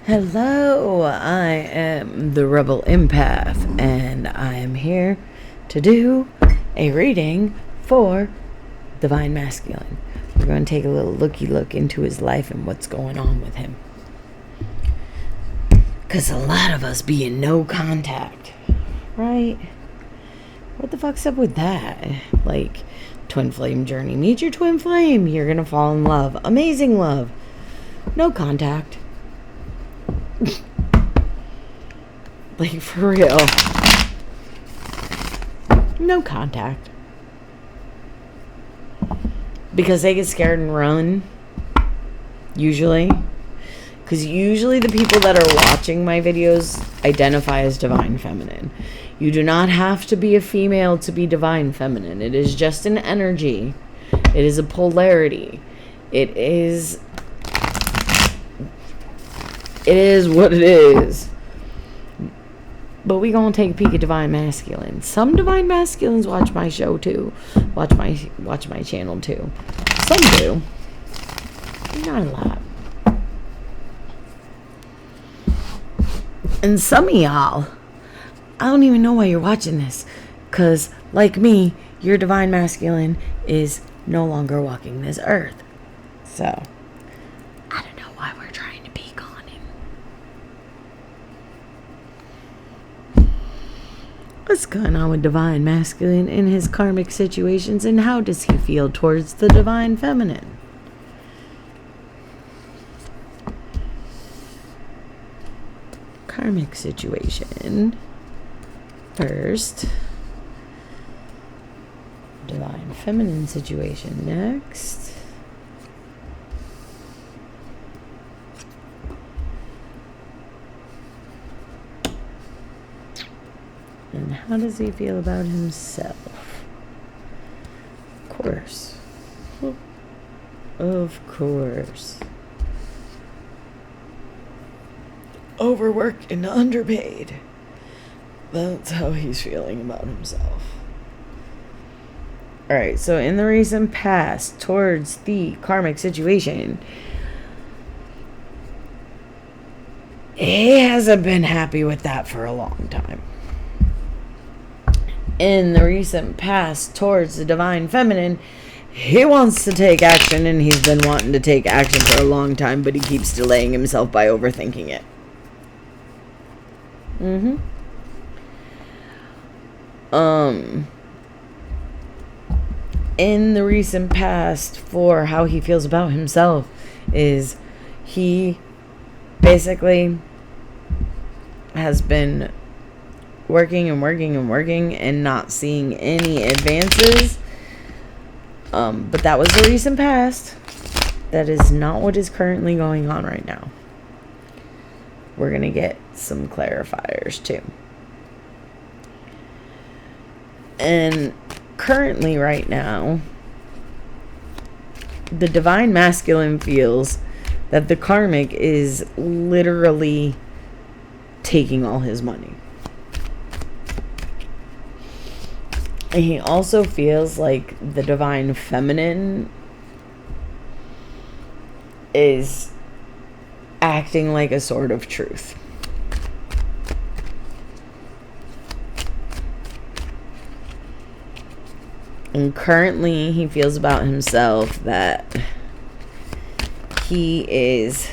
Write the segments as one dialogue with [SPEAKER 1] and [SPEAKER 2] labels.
[SPEAKER 1] Hello, I am the Rebel Empath, and I am here to do a reading for Divine Masculine. We're going to take a little look into his life and what's going on with him. Because a lot of us be in no contact, right? What the fuck's up with that? Like, twin flame journey. Meet your twin flame. You're going to fall in love. Amazing love. No contact. Like, for real. No contact. Because they get scared and run. Usually. Because usually the people that are watching my videos identify as Divine Feminine. You do not have to be a female to be Divine Feminine. It is just an energy. It is a polarity. It is what it is. But we gonna take a peek at Divine Masculine. Some Divine Masculines watch my show too. Watch my channel too. Some do. Not a lot. And some of y'all, I don't even know why you're watching this. Cause like me, your Divine Masculine is no longer walking this earth. So I don't know why we're trying to peek on him. What's going on with Divine Masculine in his karmic situations, and how does he feel towards the Divine Feminine? Karmic situation. First. Divine Feminine situation next. And how does he feel about himself? Of course. Of course. Overworked and underpaid. That's how he's feeling about himself. Alright, so in the recent past, towards the karmic situation, he hasn't been happy with that for a long time. In the recent past, towards the Divine Feminine, he wants to take action, and he's been wanting to take action for a long time, but he keeps delaying himself by overthinking it. In the recent past, for how he feels about himself, is he basically has been working and not seeing any advances. But that was the recent past. That is not what is currently going on right now. We're going to get some clarifiers too. And currently right now, the Divine Masculine feels that the karmic is literally taking all his money. And he also feels like the Divine Feminine is acting like a sword of truth. And currently he feels about himself that he is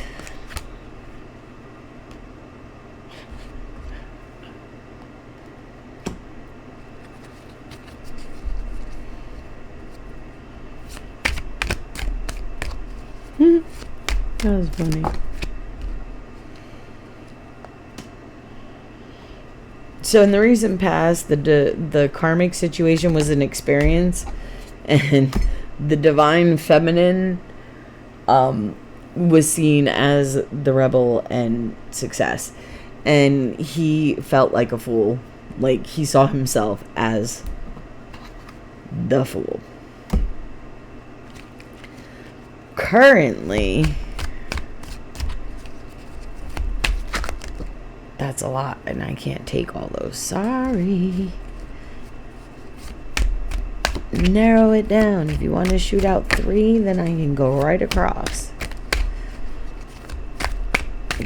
[SPEAKER 1] that was funny. So in the recent past, the karmic situation was an experience, and the Divine Feminine was seen as the rebel and success, and he felt like a fool. Like, he saw himself as the fool. Currently, that's a lot, and I can't take all those. Sorry. Narrow it down. If you want to shoot out 3, then I can go right across.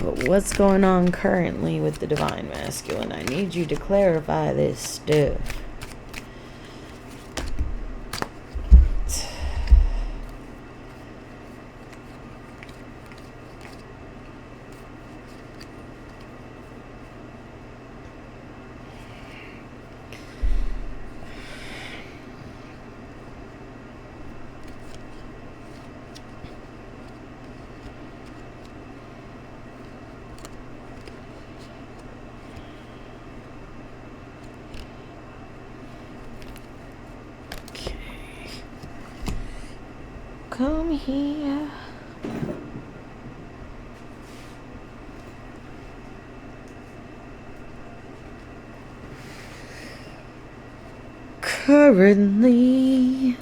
[SPEAKER 1] But what's going on currently with the Divine Masculine? I need you to clarify this stuff. Come here. Currently,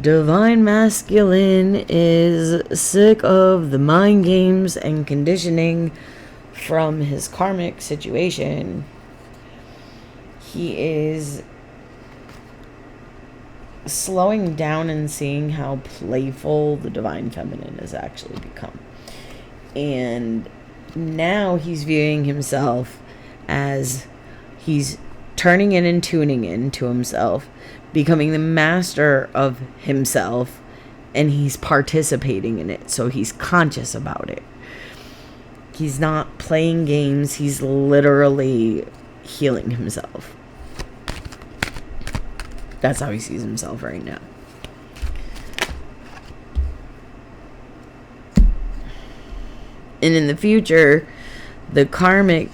[SPEAKER 1] Divine Masculine is sick of the mind games and conditioning from his karmic situation. He is slowing down and seeing how playful the Divine Feminine has actually become. And now he's viewing himself as he's turning in and tuning in to himself, becoming the master of himself, and he's participating in it. So he's conscious about it. He's not playing games. He's literally healing himself. That's how he sees himself right now. And in the future, the karmic,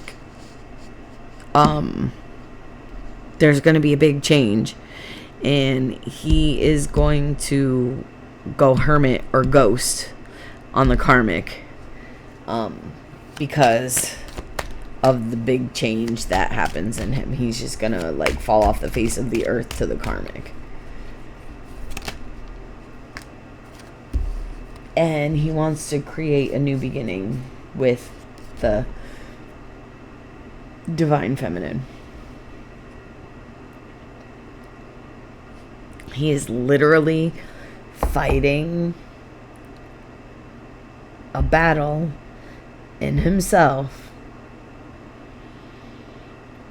[SPEAKER 1] there's going to be a big change. And he is going to go hermit or ghost on the karmic. Because of the big change that happens in him. He's just gonna like fall off the face of the earth to the karmic. And he wants to create a new beginning with the Divine Feminine. He is literally fighting a battle in himself,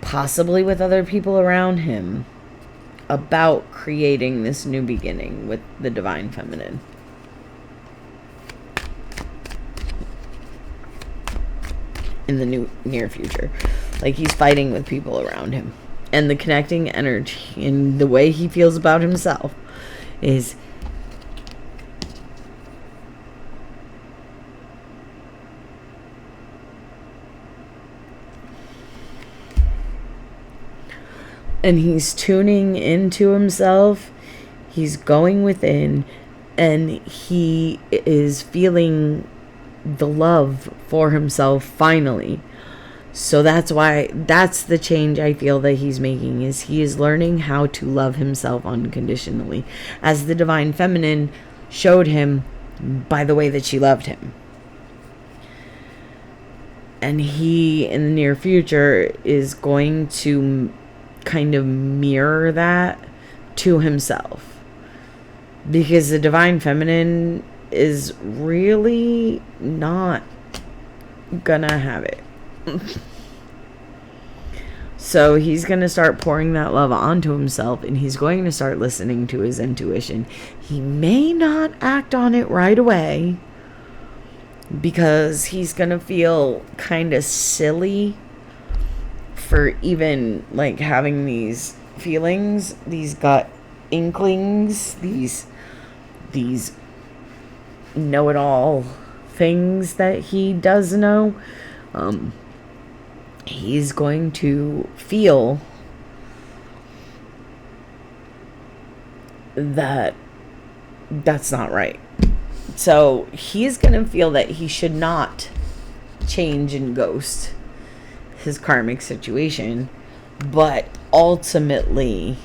[SPEAKER 1] possibly with other people around him, about creating this new beginning with the Divine Feminine. In the near future. Like, he's fighting with people around him. And the connecting energy and the way he feels about himself is and he's tuning into himself. He's going within, and he is feeling the love for himself finally. So that's the change I feel that he's making, is he is learning how to love himself unconditionally, as the Divine Feminine showed him by the way that she loved him. And he, in the near future, is going to kind of mirror that to himself, because the Divine Feminine is really not gonna have it. So he's gonna start pouring that love onto himself, and he's going to start listening to his intuition. He may not act on it right away, because he's gonna feel kind of silly for even like having these feelings, these gut inklings, these know-it-all things that he does know. He's going to feel that that's not right. So he's going to feel that he should not change and ghost his karmic situation, but ultimately,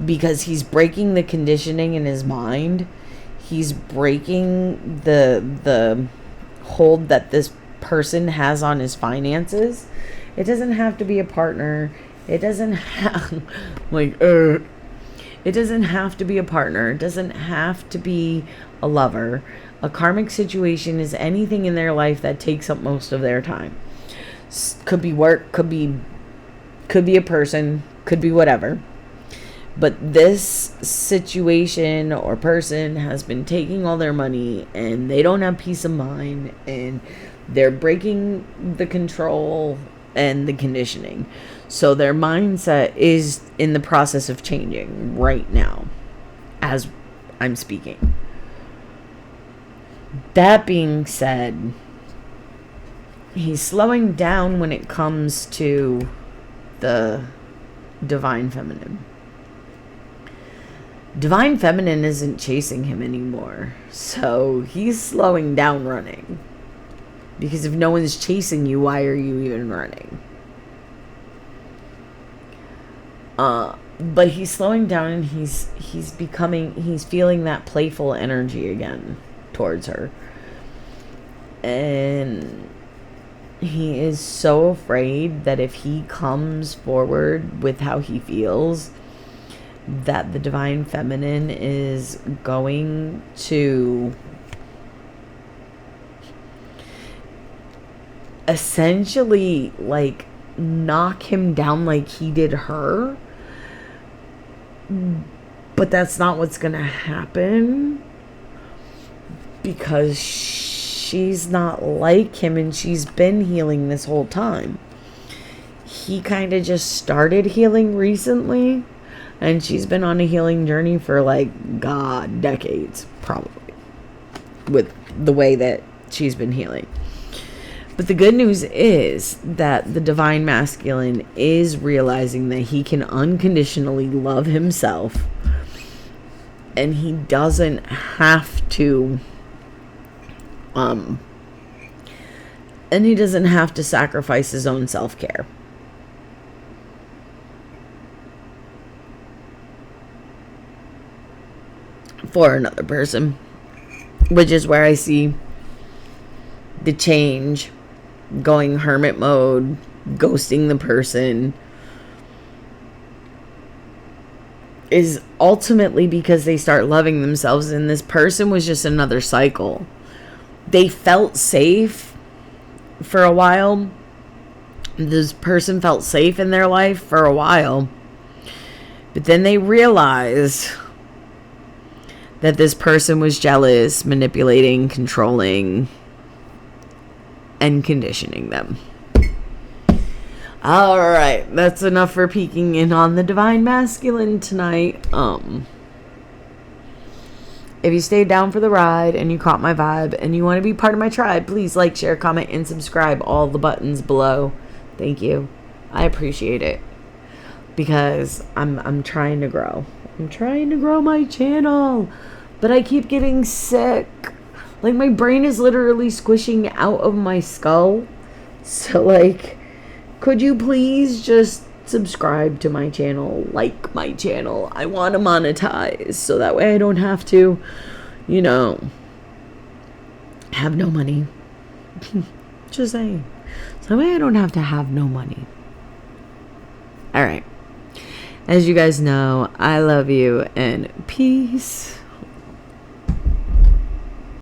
[SPEAKER 1] because he's breaking the conditioning in his mind, he's breaking the hold that this person has on his finances. It doesn't have to be a partner. It doesn't have it doesn't have to be a partner. It doesn't have to be a lover. A karmic situation is anything in their life that takes up most of their time. Could be work, could be a person, could be whatever. But this situation or person has been taking all their money and they don't have peace of mind, and they're breaking the control and the conditioning. So their mindset is in the process of changing right now as I'm speaking. That being said, he's slowing down when it comes to the divine feminine. Divine feminine isn't chasing him anymore. So he's slowing down running. Because if no one's chasing you, why are you even running? But he's slowing down, and he's feeling that playful energy again towards her. And he is so afraid that if he comes forward with how he feels, that the divine feminine is going to essentially like knock him down like he did her. But that's not what's gonna happen, because she's not like him, and she's been healing this whole time. He kind of just started healing recently, and she's been on a healing journey for decades, probably, with the way that she's been healing. But the good news is that the divine masculine is realizing that he can unconditionally love himself, and he doesn't have to sacrifice his own self-care. For another person, which is where I see the change, going hermit mode, ghosting the person, is ultimately because they start loving themselves, and this person was just another cycle. They felt safe for a while. This person felt safe in their life for a while, but then they realized that this person was jealous, manipulating, controlling, and conditioning them. All right, that's enough for peeking in on the divine masculine tonight. If you stayed down for the ride and you caught my vibe and you want to be part of my tribe, please like, share, comment, and subscribe. All the buttons below. Thank you. I appreciate it, because I'm trying to grow. I'm trying to grow my channel, but I keep getting sick. Like, my brain is literally squishing out of my skull. So, could you please just subscribe to my channel, like my channel? I want to monetize, so that way I don't have to, have no money. Just saying. So that way I don't have to have no money. All right. As you guys know, I love you, and peace.